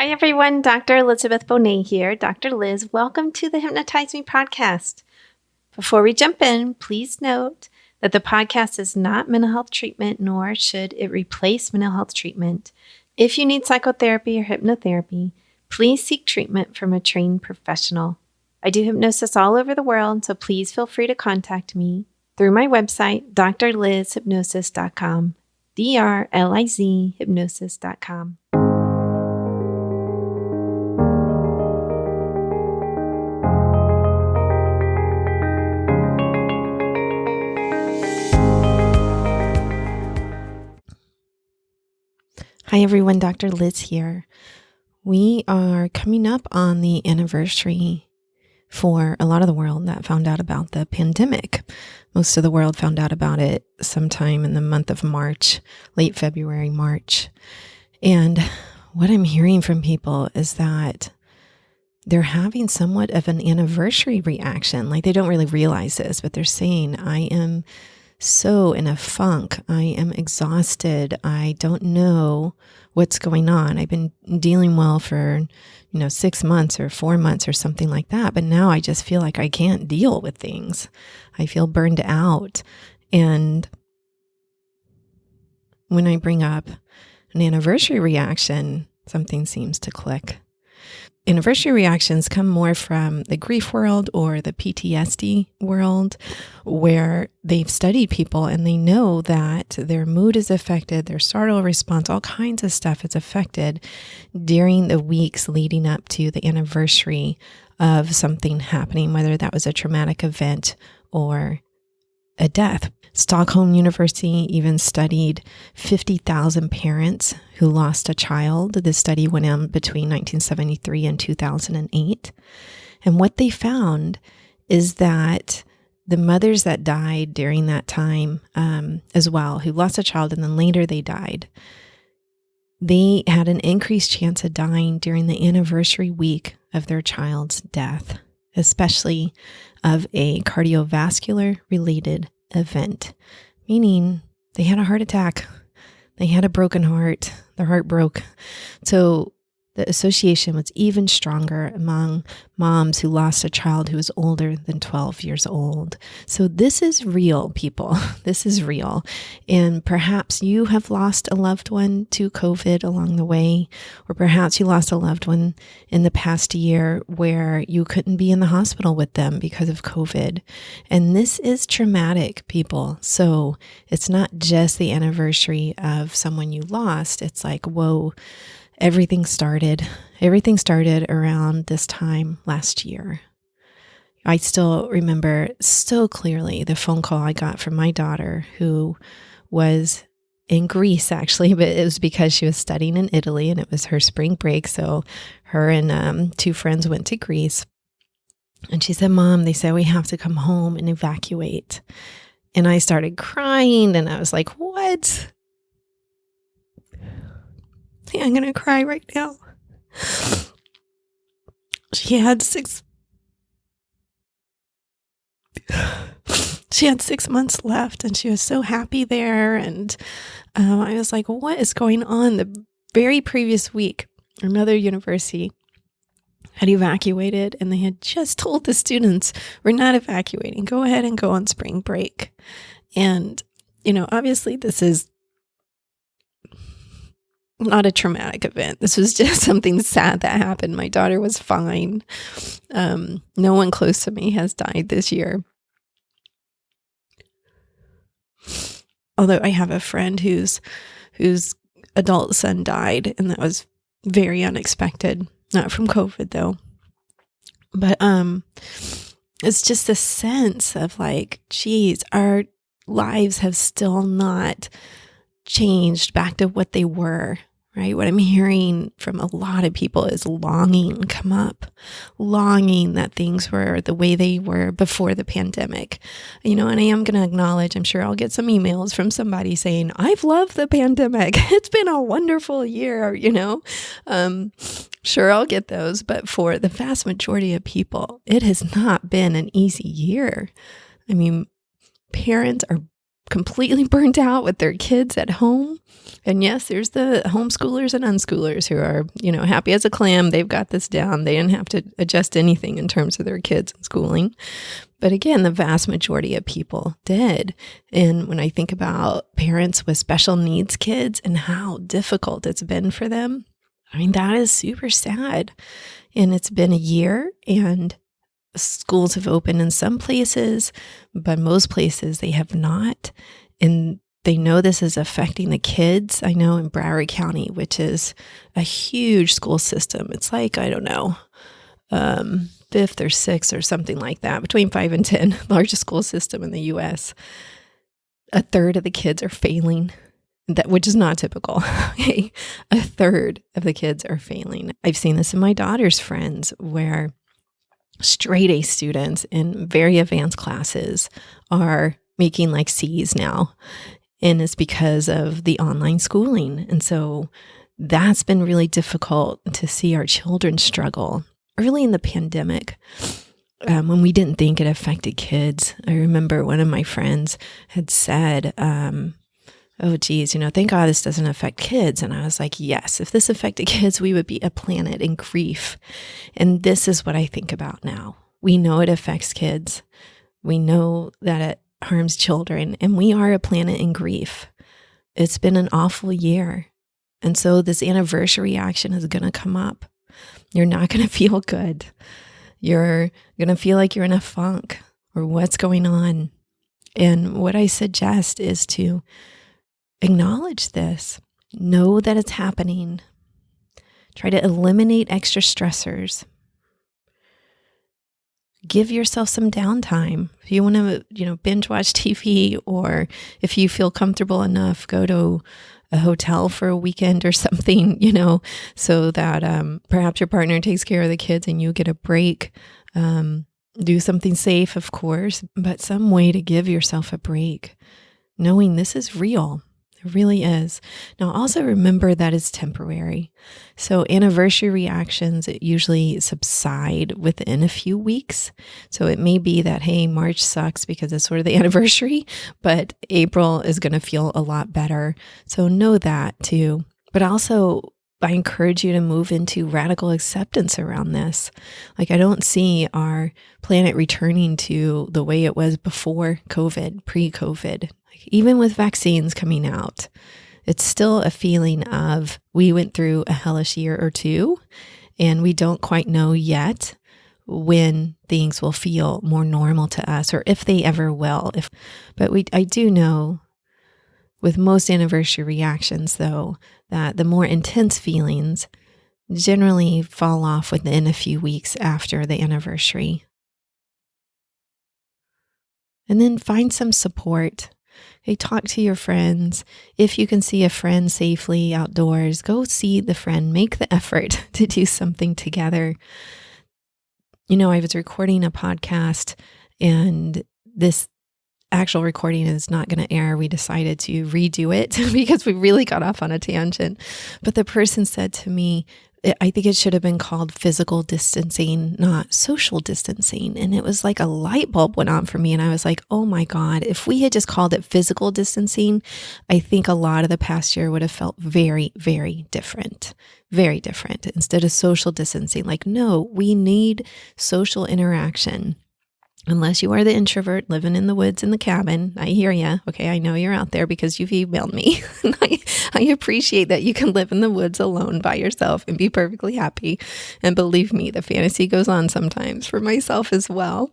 Hi, everyone. Dr. Elizabeth Bonet here. Dr. Liz, welcome to the Hypnotize Me podcast. Before we jump in, please note that the podcast is not mental health treatment, nor should it replace mental health treatment. If you need psychotherapy or hypnotherapy, please seek treatment from a trained professional. I do hypnosis all over the world, so please feel free to contact me through my website, drlizhypnosis.com, DRLIZ hypnosis.com. Hi, everyone. Dr. Liz here. We are coming up on the anniversary for a lot of the world that found out about the pandemic. Most of the world found out about it sometime in the month of March, late February, March. And what I'm hearing from people is that they're having somewhat of an anniversary reaction. Like they don't really realize this, but they're saying, I am so in a funk. I am exhausted. I don't know what's going on. I've been dealing well for, 6 months or 4 months or something like that. But now I just feel like I can't deal with things. I feel burned out. And when I bring up an anniversary reaction, something seems to click. Anniversary reactions come more from the grief world or the PTSD world, where they've studied people and they know that their mood is affected, their startle response, all kinds of stuff is affected during the weeks leading up to the anniversary of something happening, whether that was a traumatic event or a death. Stockholm University even studied 50,000 parents who lost a child. This study went on between 1973 and 2008. And what they found is that the mothers that died during that time as well, who lost a child and then later they died, they had an increased chance of dying during the anniversary week of their child's death, especially of a cardiovascular related event, meaning they had a heart attack, they had a broken heart, their heart broke. So the association was even stronger among moms who lost a child who was older than 12 years old. So this is real, people. This is real. And perhaps you have lost a loved one to COVID along the way, or perhaps you lost a loved one in the past year where you couldn't be in the hospital with them because of COVID. And this is traumatic, people. So it's not just the anniversary of someone you lost. It's like, whoa, Everything started around this time last year. I still remember so clearly the phone call I got from my daughter, who was in Greece actually, but it was because she was studying in Italy and it was her spring break. So her and 2 friends went to Greece. And she said, Mom, they said we have to come home and evacuate. And I started crying and I was like, what? I'm going to cry right now. She had 6 months left and she was so happy there. And I was like, what is going on? The very previous week, another university had evacuated and they had just told the students, we're not evacuating. Go ahead and go on spring break. And, obviously this is not a traumatic event. This was just something sad that happened. My daughter was fine. No one close to me has died this year. Although I have a friend whose adult son died, and that was very unexpected. Not from COVID though. But it's just a sense of like, geez, our lives have still not changed back to what they were. Right? What I'm hearing from a lot of people is longing come up, longing that things were the way they were before the pandemic. And I am going to acknowledge, I'm sure I'll get some emails from somebody saying, I've loved the pandemic. It's been a wonderful year, Sure, I'll get those. But for the vast majority of people, it has not been an easy year. Parents are completely burnt out with their kids at home. And yes, there's the homeschoolers and unschoolers who are, happy as a clam. They've got this down. They didn't have to adjust anything in terms of their kids and schooling. But again, the vast majority of people did. And when I think about parents with special needs kids and how difficult it's been for them, I mean, that is super sad. And it's been a year, and schools have opened in some places, but most places they have not. And they know this is affecting the kids. I know in Broward County, which is a huge school system, it's like, I don't know, fifth or sixth or something like that, between 5 and 10, largest school system in the U.S. A third of the kids are failing, which is not typical. Okay? A third of the kids are failing. I've seen this in my daughter's friends where straight A students in very advanced classes are making like C's now. And it's because of the online schooling. And so that's been really difficult to see our children struggle. Early in the pandemic, when we didn't think it affected kids, I remember one of my friends had said, oh, geez, thank God this doesn't affect kids. And I was like, yes, if this affected kids, we would be a planet in grief. And this is what I think about now. We know it affects kids. We know that it harms children, and we are a planet in grief. It's been an awful year. And so this anniversary action is going to come up. You're not going to feel good. You're going to feel like you're in a funk or what's going on. And what I suggest is to acknowledge this. Know that it's happening. Try to eliminate extra stressors. Give yourself some downtime. If you want to, binge watch TV, or if you feel comfortable enough, go to a hotel for a weekend or something, so that perhaps your partner takes care of the kids and you get a break. Do something safe, of course, but some way to give yourself a break, knowing this is real. It really is. Now, also remember that it's temporary. So anniversary reactions usually subside within a few weeks. So it may be that, hey, March sucks because it's sort of the anniversary, but April is going to feel a lot better. So know that too. But also, I encourage you to move into radical acceptance around this. Like, I don't see our planet returning to the way it was before COVID, pre-COVID. Even with vaccines coming out, it's still a feeling of we went through a hellish year or two, and we don't quite know yet when things will feel more normal to us, or if they ever will. But I do know with most anniversary reactions, though, that the more intense feelings generally fall off within a few weeks after the anniversary. And then find some support. Hey, talk to your friends. If you can see a friend safely outdoors, go see the friend. Make the effort to do something together. I was recording a podcast, and this actual recording is not going to air. We decided to redo it because we really got off on a tangent. But the person said to me, I think it should have been called physical distancing, not social distancing. And it was like a light bulb went on for me. And I was like, oh my God, if we had just called it physical distancing, I think a lot of the past year would have felt very, very different. Very different. Instead of social distancing, like, no, we need social interaction. Unless you are the introvert living in the woods in the cabin, I hear you. Okay, I know you're out there because you've emailed me. I appreciate that you can live in the woods alone by yourself and be perfectly happy. And believe me, the fantasy goes on sometimes for myself as well.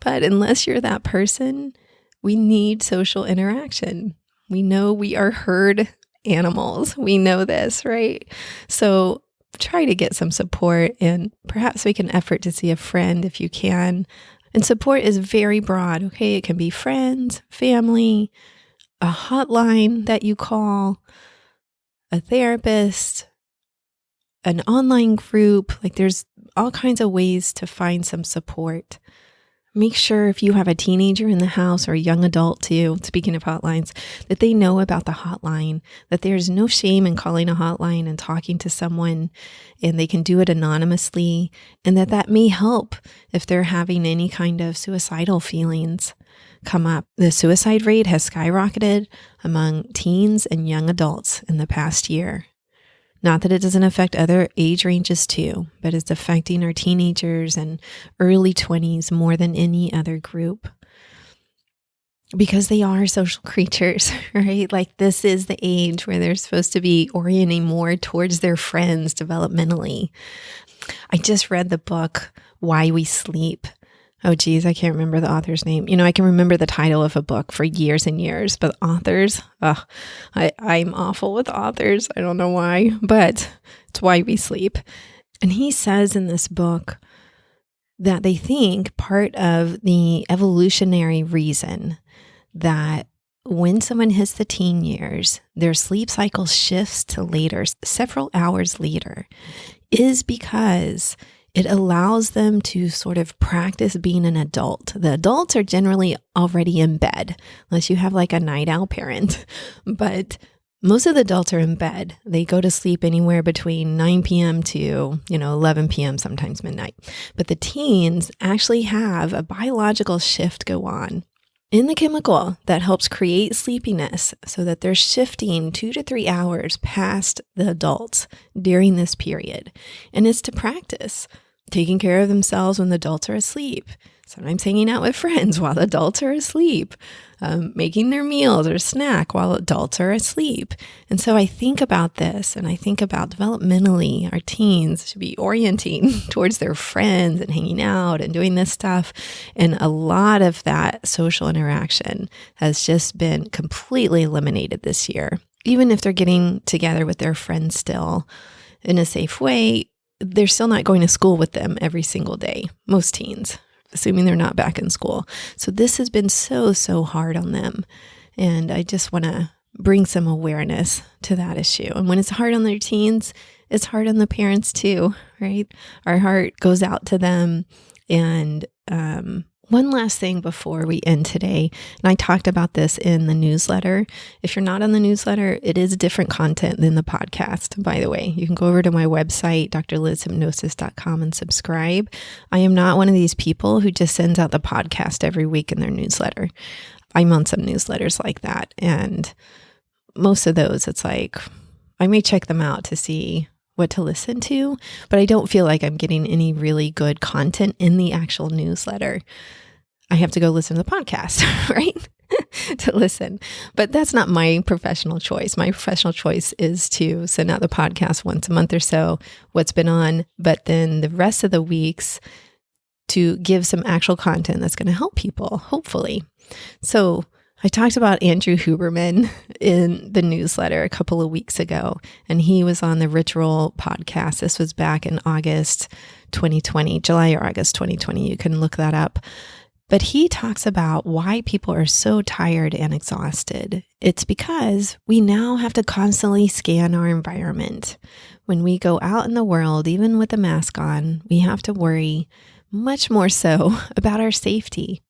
But unless you're that person, we need social interaction. We know we are herd animals. We know this, right? So try to get some support, and perhaps make an effort to see a friend if you can. And support is very broad, okay? It can be friends, family, a hotline that you call, a therapist, an online group. Like, there's all kinds of ways to find some support. Make sure if you have a teenager in the house or a young adult too, speaking of hotlines, that they know about the hotline, that there's no shame in calling a hotline and talking to someone, and they can do it anonymously, and that may help if they're having any kind of suicidal feelings. come up. The suicide rate has skyrocketed among teens and young adults in the past year. Not that it doesn't affect other age ranges too, but it's affecting our teenagers and early 20s more than any other group. Because they are social creatures, right? Like this is the age where they're supposed to be orienting more towards their friends developmentally. I just read the book, Why We Sleep. Oh, geez, I can't remember the author's name. I can remember the title of a book for years and years, but authors, I'm awful with authors. I don't know why, but it's Why We Sleep. And he says in this book that they think part of the evolutionary reason that when someone hits the teen years, their sleep cycle shifts to later, several hours later, is because it allows them to sort of practice being an adult. The adults are generally already in bed, unless you have like a night owl parent. But most of the adults are in bed. They go to sleep anywhere between 9 p.m. to, 11 p.m., sometimes midnight. But the teens actually have a biological shift go on in the chemical that helps create sleepiness so that they're shifting 2 to 3 hours past the adults during this period. And it's to practice taking care of themselves when the adults are asleep, sometimes hanging out with friends while the adults are asleep, making their meals or snack while adults are asleep. And so I think about this and I think about developmentally, our teens should be orienting towards their friends and hanging out and doing this stuff. And a lot of that social interaction has just been completely eliminated this year. Even if they're getting together with their friends still in a safe way, they're still not going to school with them every single day, most teens, assuming they're not back in school. So this has been so hard on them. And I just want to bring some awareness to that issue. And when it's hard on their teens, it's hard on the parents too, right? Our heart goes out to them. And one last thing before we end today, and I talked about this in the newsletter. If you're not on the newsletter, it is different content than the podcast, by the way. You can go over to my website, drlizhypnosis.com, and subscribe. I am not one of these people who just sends out the podcast every week in their newsletter. I'm on some newsletters like that. And most of those, it's like, I may check them out to see what to listen to, but I don't feel like I'm getting any really good content in the actual newsletter. I have to go listen to the podcast, right? To listen. But that's not my professional choice. My professional choice is to send out the podcast once a month or so, what's been on, but then the rest of the weeks to give some actual content that's going to help people, hopefully. So I talked about Andrew Huberman in the newsletter a couple of weeks ago, and he was on the Ritual podcast. This was back in August 2020, July or August 2020. You can look that up. But he talks about why people are so tired and exhausted. It's because we now have to constantly scan our environment. When we go out in the world, even with a mask on, we have to worry much more so about our safety.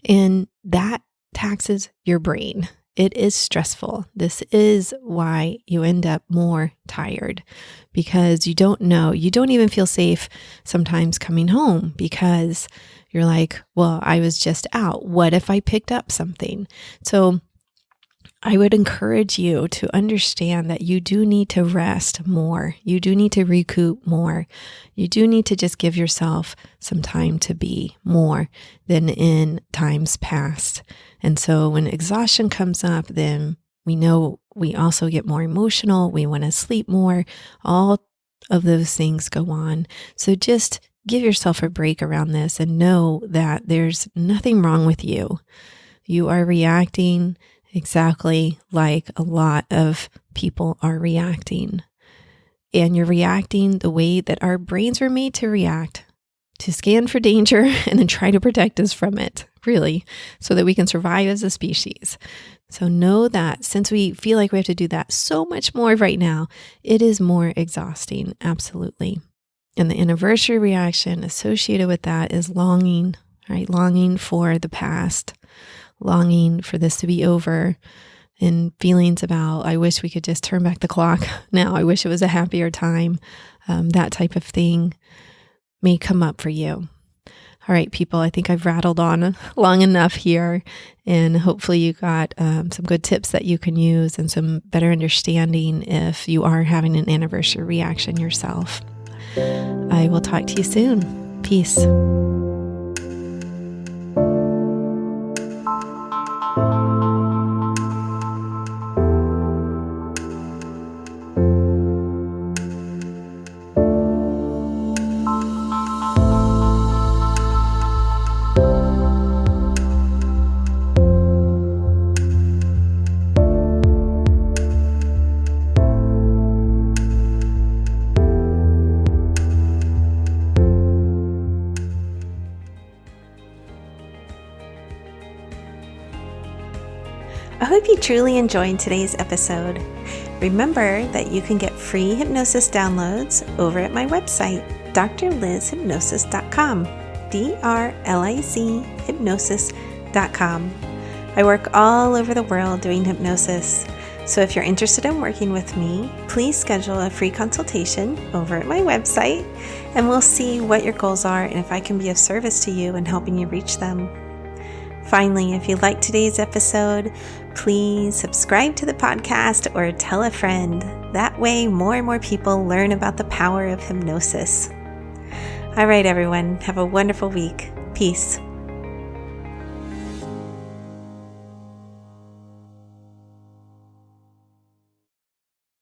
And that taxes your brain. It is stressful. This is why you end up more tired, because you don't know, you don't even feel safe sometimes coming home because you're like, well, I was just out. What if I picked up something? So I would encourage you to understand that you do need to rest more. You do need to recoup more. You do need to just give yourself some time to be more than in times past. And so when exhaustion comes up, then we know we also get more emotional. We want to sleep more. All of those things go on. So just give yourself a break around this and know that there's nothing wrong with you. You are reacting exactly like a lot of people are reacting. And you're reacting the way that our brains were made to react, to scan for danger and then try to protect us from it, really, so that we can survive as a species. So know that since we feel like we have to do that so much more right now, it is more exhausting, absolutely. And the anniversary reaction associated with that is longing, right? Longing for the past, longing for this to be over, and feelings about, I wish we could just turn back the clock now. I wish it was a happier time. That type of thing may come up for you. All right, people, I think I've rattled on long enough here, and hopefully you got some good tips that you can use and some better understanding if you are having an anniversary reaction yourself. I will talk to you soon. Peace. I hope you truly enjoyed today's episode. Remember that you can get free hypnosis downloads over at my website, drlizhypnosis.com, DRLIZ hypnosis.com. I work all over the world doing hypnosis, so if you're interested in working with me, please schedule a free consultation over at my website, and we'll see what your goals are and if I can be of service to you in helping you reach them. Finally, if you liked today's episode, please subscribe to the podcast or tell a friend. That way, more and more people learn about the power of hypnosis. All right, everyone, have a wonderful week. Peace.